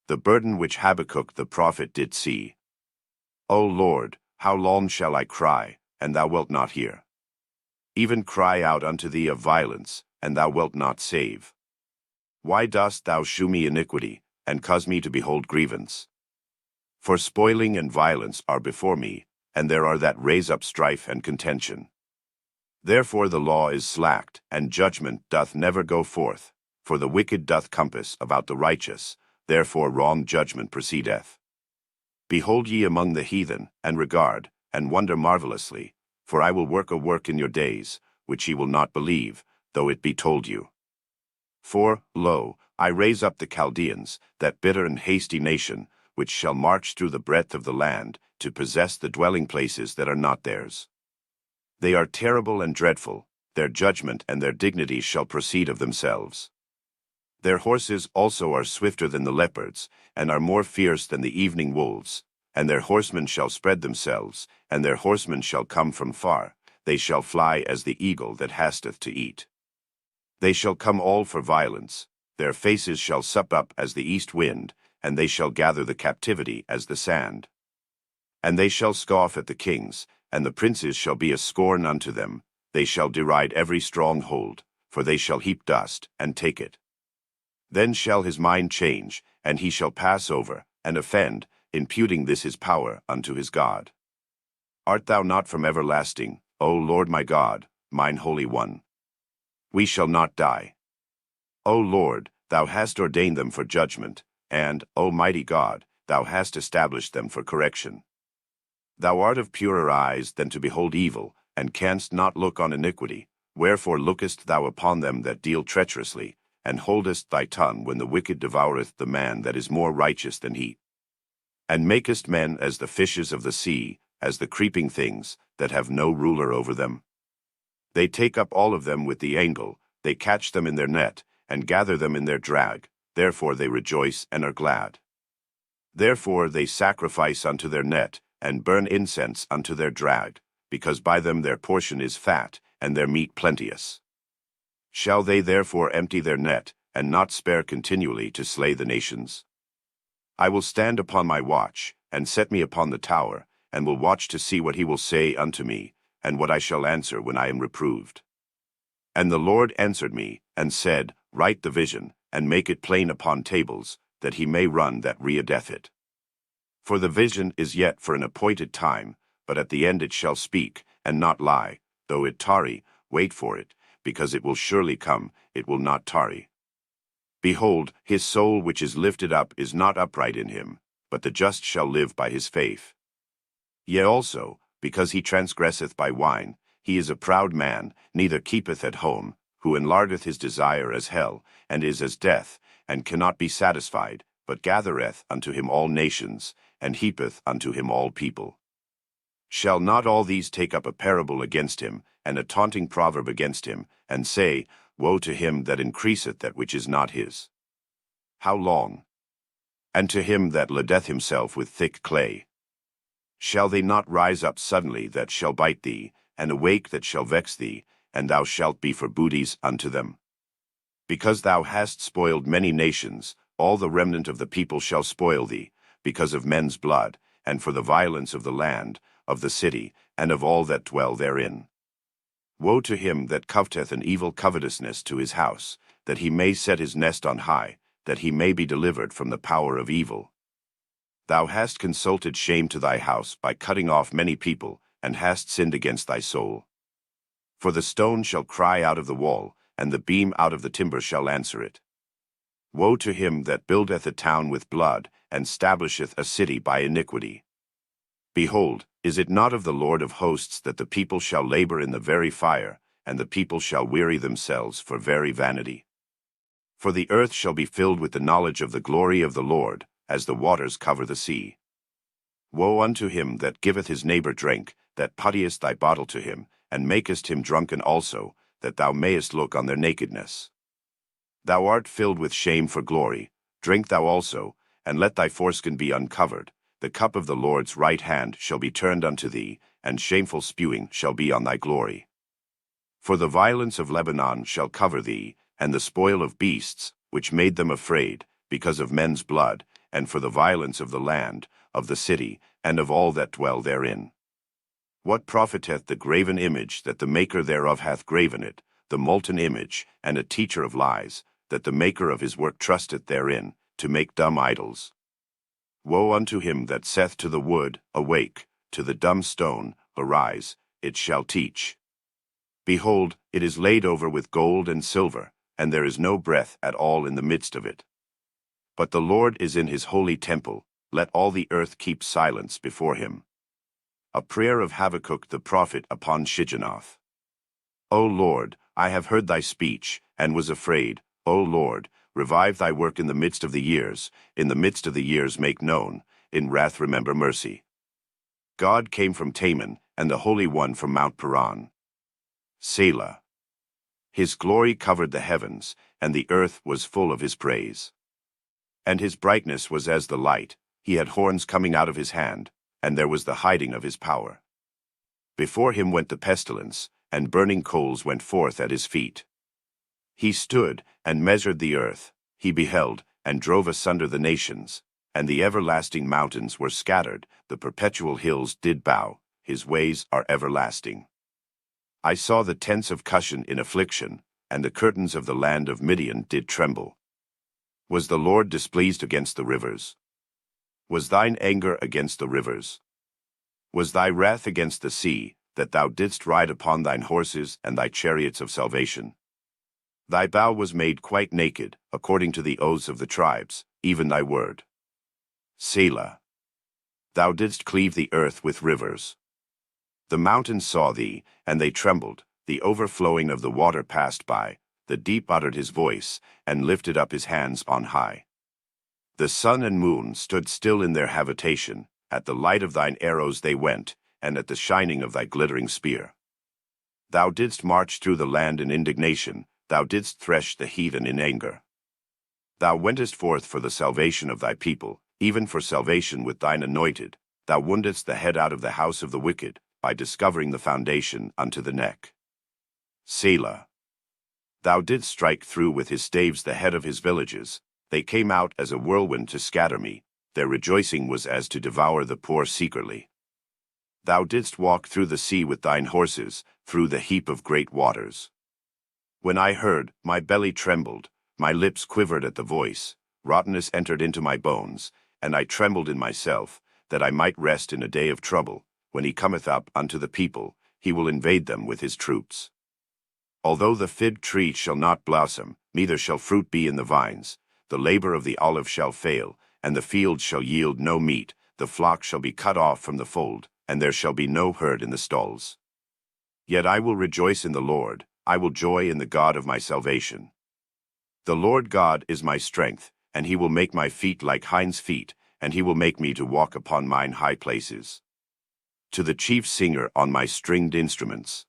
the burden which Habakkuk the prophet did see. O Lord, how long shall I cry, and thou wilt not hear? Even cry out unto thee of violence, and thou wilt not save. Why dost thou shew me iniquity, and cause me to behold grievance? For spoiling and violence are before me, and there are that raise up strife and contention. Therefore the law is slacked, and judgment doth never go forth. For the wicked doth compass about the righteous, therefore wrong judgment proceedeth. Behold ye among the heathen, and regard, and wonder marvelously, for I will work a work in your days, which ye will not believe, though it be told you. For, lo, I raise up the Chaldeans, that bitter and hasty nation, which shall march through the breadth of the land, to possess the dwelling places that are not theirs. They are terrible and dreadful, their judgment and their dignity shall proceed of themselves. Their horses also are swifter than the leopards, and are more fierce than the evening wolves, and their horsemen shall spread themselves, and their horsemen shall come from far, they shall fly as the eagle that hasteth to eat. They shall come all for violence, their faces shall sup up as the east wind, and they shall gather the captivity as the sand. And they shall scoff at the kings, and the princes shall be a scorn unto them, they shall deride every stronghold, for they shall heap dust, and take it. Then shall his mind change, and he shall pass over, and offend, imputing this his power unto his God. Art thou not from everlasting, O Lord my God, mine Holy One? We shall not die. O Lord, thou hast ordained them for judgment, and, O mighty God, thou hast established them for correction. Thou art of purer eyes than to behold evil, and canst not look on iniquity, wherefore lookest thou upon them that deal treacherously, and holdest thy tongue when the wicked devoureth the man that is more righteous than he. And makest men as the fishes of the sea, as the creeping things, that have no ruler over them. They take up all of them with the angle, they catch them in their net, and gather them in their drag, therefore they rejoice and are glad. Therefore they sacrifice unto their net, and burn incense unto their drag, because by them their portion is fat, and their meat plenteous. Shall they therefore empty their net, and not spare continually to slay the nations? I will stand upon my watch, and set me upon the tower, and will watch to see what he will say unto me, and what I shall answer when I am reproved. And the Lord answered me, and said, Write the vision, and make it plain upon tables, that he may run that readeth it. For the vision is yet for an appointed time, but at the end it shall speak, and not lie. Though it tarry, wait for it, because it will surely come, it will not tarry. Behold, his soul which is lifted up is not upright in him, but the just shall live by his faith. Yea also, because he transgresseth by wine, he is a proud man, neither keepeth at home, who enlargeth his desire as hell, and is as death, and cannot be satisfied, but gathereth unto him all nations, and heapeth unto him all people. Shall not all these take up a parable against him, and a taunting proverb against him, and say, Woe to him that increaseth that which is not his? How long? And to him that ladeth himself with thick clay. Shall they not rise up suddenly that shall bite thee, and awake that shall vex thee, and thou shalt be for booties unto them? Because thou hast spoiled many nations, all the remnant of the people shall spoil thee, because of men's blood, and for the violence of the land, of the city, and of all that dwell therein. Woe to him that coveteth an evil covetousness to his house, that he may set his nest on high, that he may be delivered from the power of evil. Thou hast consulted shame to thy house by cutting off many people, and hast sinned against thy soul. For the stone shall cry out of the wall, and the beam out of the timber shall answer it. Woe to him that buildeth a town with blood, and stablisheth a city by iniquity. Behold, is it not of the Lord of hosts that the people shall labor in the very fire, and the people shall weary themselves for very vanity? For the earth shall be filled with the knowledge of the glory of the Lord, as the waters cover the sea. Woe unto him that giveth his neighbor drink, that puttiest thy bottle to him, and makest him drunken also, that thou mayest look on their nakedness. Thou art filled with shame for glory, drink thou also, and let thy foreskin be uncovered. The cup of the Lord's right hand shall be turned unto thee, and shameful spewing shall be on thy glory. For the violence of Lebanon shall cover thee, and the spoil of beasts, which made them afraid, because of men's blood, and for the violence of the land, of the city, and of all that dwell therein. What profiteth the graven image that the maker thereof hath graven it, the molten image, and a teacher of lies, that the maker of his work trusteth therein, to make dumb idols? Woe unto him that saith to the wood, Awake, to the dumb stone, Arise, it shall teach. Behold, it is laid over with gold and silver, and there is no breath at all in the midst of it. But the Lord is in his holy temple, let all the earth keep silence before him. A prayer of Habakkuk the prophet upon Shigionoth. O Lord, I have heard thy speech, and was afraid. O Lord, revive thy work in the midst of the years make known, in wrath remember mercy. God came from Teman, and the Holy One from Mount Paran. Selah. His glory covered the heavens, and the earth was full of his praise. And his brightness was as the light, he had horns coming out of his hand, and there was the hiding of his power. Before him went the pestilence, and burning coals went forth at his feet. He stood, and measured the earth, he beheld, and drove asunder the nations, and the everlasting mountains were scattered, the perpetual hills did bow, his ways are everlasting. I saw the tents of Cushan in affliction, and the curtains of the land of Midian did tremble. Was the Lord displeased against the rivers? Was thine anger against the rivers? Was thy wrath against the sea, that thou didst ride upon thine horses and thy chariots of salvation? Thy bow was made quite naked, according to the oaths of the tribes, even thy word. Selah. Thou didst cleave the earth with rivers. The mountains saw thee, and they trembled, the overflowing of the water passed by, the deep uttered his voice, and lifted up his hands on high. The sun and moon stood still in their habitation, at the light of thine arrows they went, and at the shining of thy glittering spear. Thou didst march through the land in indignation, thou didst thresh the heathen in anger. Thou wentest forth for the salvation of thy people, even for salvation with thine anointed, thou woundedst the head out of the house of the wicked, by discovering the foundation unto the neck. Selah. Thou didst strike through with his staves the head of his villages, they came out as a whirlwind to scatter me, their rejoicing was as to devour the poor secretly. Thou didst walk through the sea with thine horses, through the heap of great waters. When I heard, my belly trembled, my lips quivered at the voice, rottenness entered into my bones, and I trembled in myself, that I might rest in a day of trouble. When he cometh up unto the people, he will invade them with his troops. Although the fig tree shall not blossom, neither shall fruit be in the vines, the labor of the olive shall fail, and the field shall yield no meat, the flock shall be cut off from the fold, and there shall be no herd in the stalls. Yet I will rejoice in the Lord, I will joy in the God of my salvation. The Lord God is my strength, and he will make my feet like hinds' feet, and he will make me to walk upon mine high places. To the chief singer on my stringed instruments.